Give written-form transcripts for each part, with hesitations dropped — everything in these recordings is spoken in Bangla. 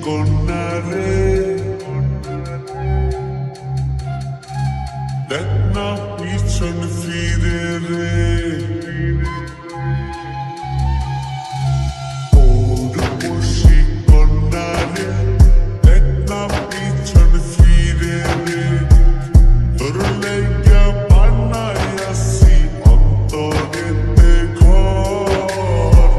কন্যা রে, দেখ না পিছন ফিরে রে। ও রূপসী কন্যা রে, দেখ না পিছন ফিরে রে। তোর লাইগা বানাইয়াছি অন্তরেতে ঘর,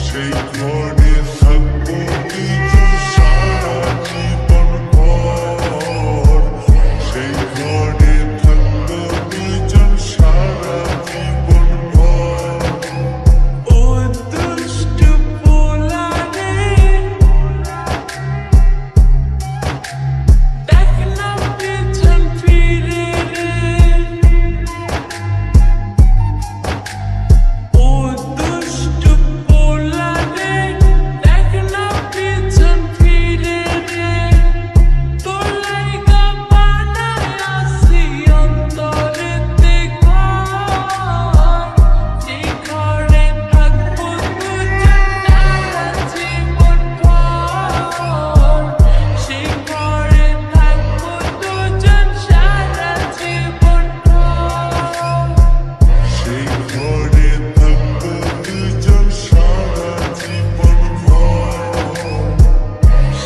সেই ঘরে থাকবো দুইজন সারা জীবন ভর। সেই ঘরে থাকবো দুইজন সারা জীবন ভর। ও দুষ্টু পোলা রে, দেখ না পেছন ফিরে রে। ও দুষ্টু পোলা রে, দেখ না পেছন ফিরে রে। তোর লাইগা বানাইয়াছি অন্তরেতে ঘর, সেই ঘরে থাকবো দুজন সারা জীবন ভর। সেই ঘরে থাকবো দুজন সারা জীবন ভর। সেই ঘরে থাকবো দুইজন সারা জীবন ভর।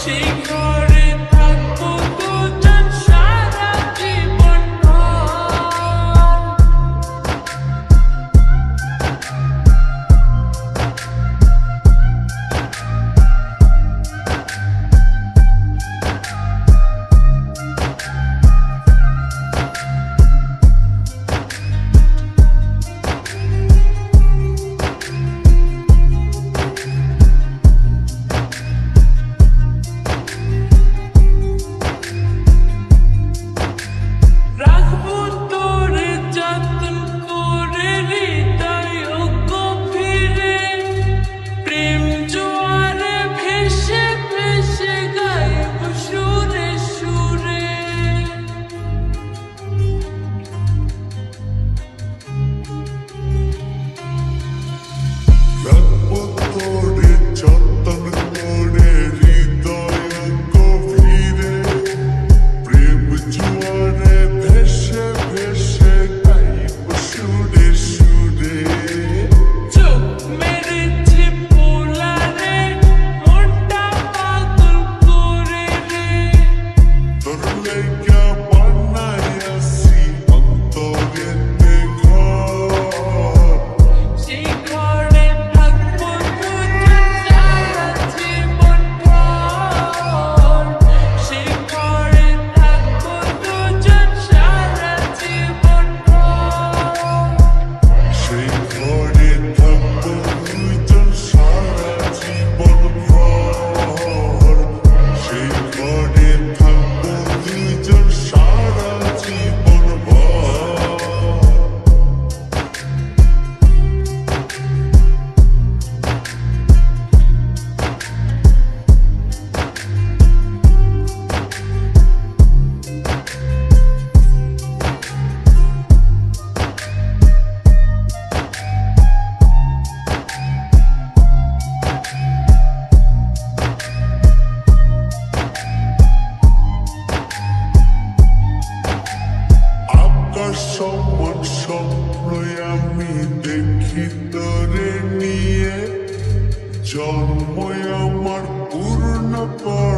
সেই ঘরে থাকবো দুজন সারা জীবন ভর। রাখবো তোরে যতন করে হৃদয় গভীরে, প্রেম জোয়ারে ভেসে ভেসে গাইব সুরে সুরে। রাখবো তোরে যতন করে হৃদয় গভীরে, প্রেম জোয়ারে ভেসে ভেসে গাইব সুরে সুরে। চোখ মেরেছে পোলা রে, মনটা পাগল করে রে। তোর লাইগা বানাইয়াছি অন্তরেতে ঘর, সেই ঘরে থাকবো দুজন সারা জীবন ভর। সেই ঘরে থাকবো দুজন সারা জীবন ভর। সেই ঘরে থাকবো দুইজন সারা জীবন ভর। সেই ঘরে থাকবো দুইজন সারা জীবন ভর। আকাশ সমান স্বপ্নই আমি দেখি তোরে নিয়ে, জন্মই আমার পূর্ণ কর